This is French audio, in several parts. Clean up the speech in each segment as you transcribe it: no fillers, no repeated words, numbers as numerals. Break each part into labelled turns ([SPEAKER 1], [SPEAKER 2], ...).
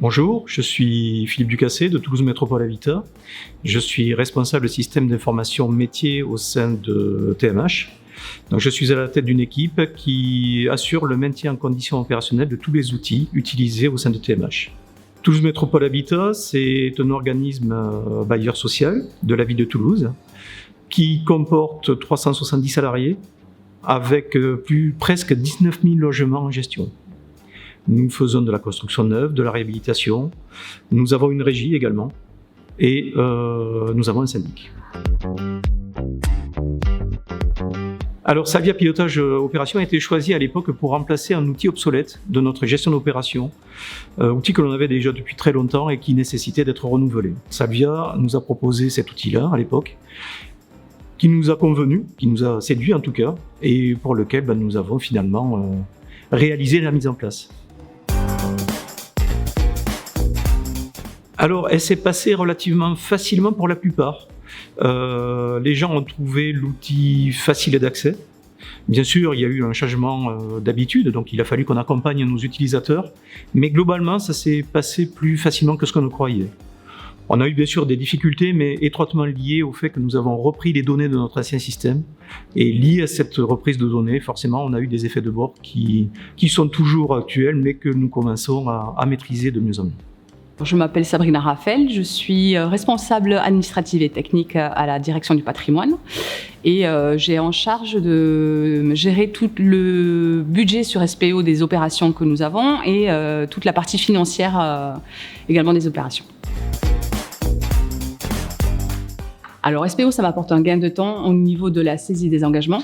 [SPEAKER 1] Bonjour, je suis Philippe Ducassé de Toulouse Métropole Habitat. Je suis responsable système d'information métier au sein de TMH. Donc, je suis à la tête d'une équipe qui assure le maintien en condition opérationnelle de tous les outils utilisés au sein de TMH. Toulouse Métropole Habitat, c'est un organisme bailleur social de la ville de Toulouse qui comporte 370 salariés avec presque 19 000 logements en gestion. Nous faisons de la construction neuve, de la réhabilitation. Nous avons une régie également et nous avons un syndic. Alors, Savia Pilotage Opération a été choisi à l'époque pour remplacer un outil obsolète de notre gestion d'opération, outil que l'on avait déjà depuis très longtemps et qui nécessitait d'être renouvelé. Savia nous a proposé cet outil-là à l'époque, qui nous a convenu, qui nous a séduit en tout cas, et pour lequel nous avons finalement réalisé la mise en place. Alors, elle s'est passée relativement facilement pour la plupart. Les gens ont trouvé l'outil facile d'accès. Bien sûr, il y a eu un changement d'habitude, donc il a fallu qu'on accompagne nos utilisateurs. Mais globalement, ça s'est passé plus facilement que ce qu'on croyait. On a eu bien sûr des difficultés, mais étroitement liées au fait que nous avons repris les données de notre ancien système. Et lié à cette reprise de données, forcément, on a eu des effets de bord qui sont toujours actuels, mais que nous commençons à maîtriser de mieux en mieux.
[SPEAKER 2] Je m'appelle Sabrina Raphaël, je suis responsable administrative et technique à la direction du patrimoine et j'ai en charge de gérer tout le budget sur SPO des opérations que nous avons et toute la partie financière également des opérations. Alors SPO, ça m'apporte un gain de temps au niveau de la saisie des engagements.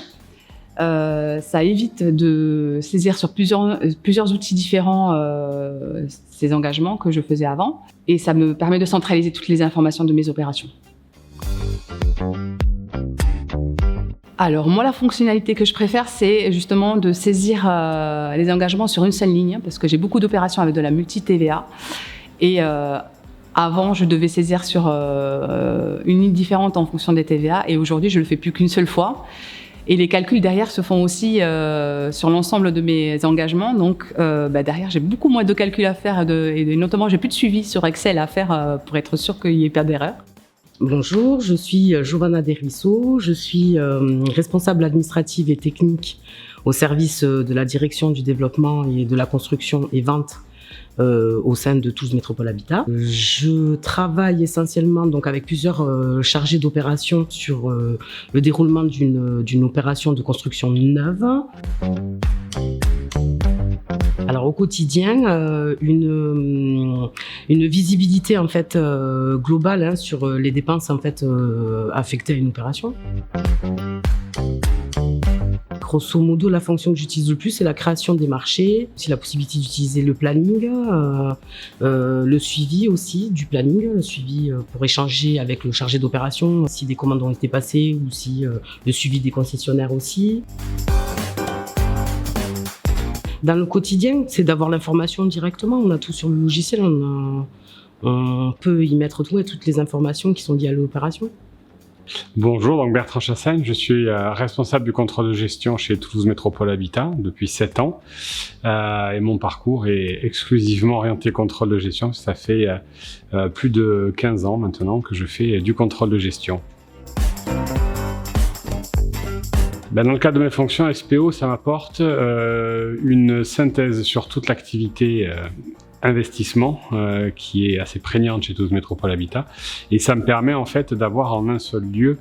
[SPEAKER 2] Ça évite de saisir sur plusieurs outils différents ces engagements que je faisais avant et ça me permet de centraliser toutes les informations de mes opérations. Alors moi, la fonctionnalité que je préfère, c'est justement de saisir les engagements sur une seule ligne parce que j'ai beaucoup d'opérations avec de la multi-TVA et avant, je devais saisir sur une ligne différente en fonction des TVA et aujourd'hui, je le fais plus qu'une seule fois. Et les calculs derrière se font aussi sur l'ensemble de mes engagements. Donc derrière, j'ai beaucoup moins de calculs à faire et notamment, j'ai plus de suivi sur Excel à faire pour être sûr qu'il n'y ait pas d'erreur.
[SPEAKER 3] Bonjour, je suis Giovanna Desruisseaux. Je suis responsable administrative et technique au service de la direction du développement et de la construction et vente au sein de Toulouse Métropole Habitat. Je travaille essentiellement donc avec plusieurs chargés d'opération sur le déroulement d'une opération de construction neuve. Alors au quotidien, une visibilité en fait globale sur les dépenses en fait affectées à une opération. Grosso modo, la fonction que j'utilise le plus, c'est la création des marchés, c'est la possibilité d'utiliser le planning, le suivi aussi du planning, le suivi pour échanger avec le chargé d'opération, si des commandes ont été passées ou si le suivi des concessionnaires aussi. Dans le quotidien, c'est d'avoir l'information directement, on a tout sur le logiciel, on peut y mettre tout et toutes les informations qui sont liées à l'opération.
[SPEAKER 4] Bonjour, donc Bertrand Chassagne, je suis responsable du contrôle de gestion chez Toulouse Métropole Habitat depuis 7 ans et mon parcours est exclusivement orienté contrôle de gestion. Ça fait plus de 15 ans maintenant que je fais du contrôle de gestion. Dans le cadre de mes fonctions, SPO, ça m'apporte une synthèse sur toute l'activité investissement qui est assez prégnante chez Toulouse Métropole Habitat et ça me permet en fait d'avoir en un seul lieu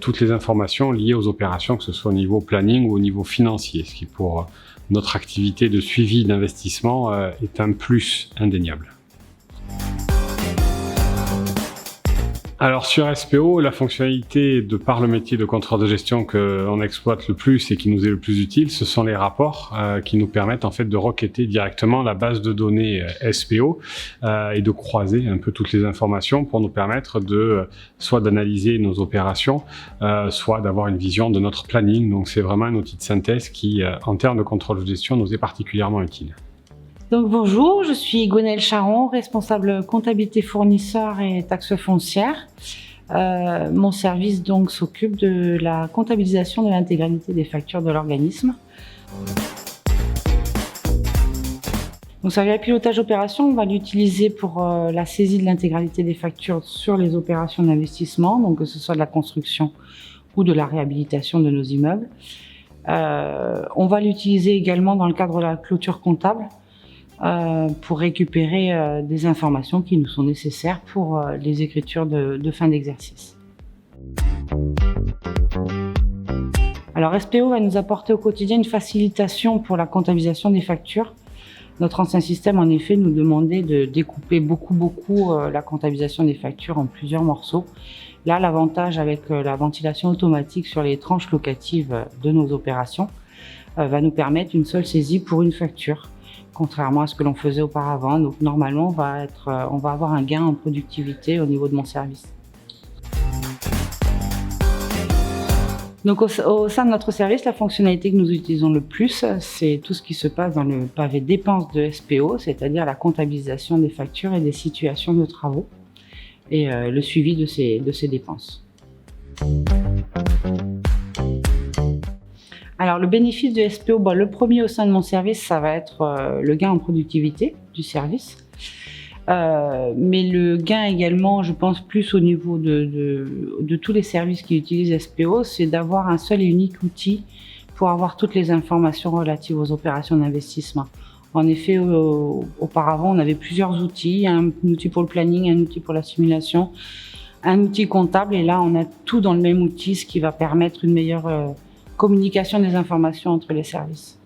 [SPEAKER 4] toutes les informations liées aux opérations, que ce soit au niveau planning ou au niveau financier, ce qui pour notre activité de suivi d'investissement est un plus indéniable. Alors sur SPO, la fonctionnalité de par le métier de contrôle de gestion qu'on exploite le plus et qui nous est le plus utile, ce sont les rapports qui nous permettent en fait de requêter directement la base de données SPO et de croiser un peu toutes les informations pour nous permettre de soit d'analyser nos opérations, soit d'avoir une vision de notre planning. Donc c'est vraiment un outil de synthèse qui, en termes de contrôle de gestion, nous est particulièrement utile.
[SPEAKER 5] Donc bonjour, je suis Gwenaëlle Charon, responsable comptabilité fournisseur et taxes foncières. Mon service donc s'occupe de la comptabilisation de l'intégralité des factures de l'organisme. Donc ça, le pilotage d'opération, on va l'utiliser pour la saisie de l'intégralité des factures sur les opérations d'investissement, donc que ce soit de la construction ou de la réhabilitation de nos immeubles. On va l'utiliser également dans le cadre de la clôture comptable pour récupérer des informations qui nous sont nécessaires pour les écritures de fin d'exercice. Alors SPO va nous apporter au quotidien une facilitation pour la comptabilisation des factures. Notre ancien système, en effet, nous demandait de découper beaucoup la comptabilisation des factures en plusieurs morceaux. Là, l'avantage avec la ventilation automatique sur les tranches locatives de nos opérations va nous permettre une seule saisie pour une facture, contrairement à ce que l'on faisait auparavant. Donc normalement, on va avoir un gain en productivité au niveau de mon service. Donc au sein de notre service, la fonctionnalité que nous utilisons le plus, c'est tout ce qui se passe dans le pavé dépenses de SPO, c'est-à-dire la comptabilisation des factures et des situations de travaux et le suivi de ces dépenses. Alors le bénéfice de SPO, le premier au sein de mon service, ça va être le gain en productivité du service. Mais le gain également, je pense plus au niveau de tous les services qui utilisent SPO, c'est d'avoir un seul et unique outil pour avoir toutes les informations relatives aux opérations d'investissement. En effet, auparavant, on avait plusieurs outils, un outil pour le planning, un outil pour la simulation, un outil comptable, et là, on a tout dans le même outil, ce qui va permettre une meilleure communication des informations entre les services.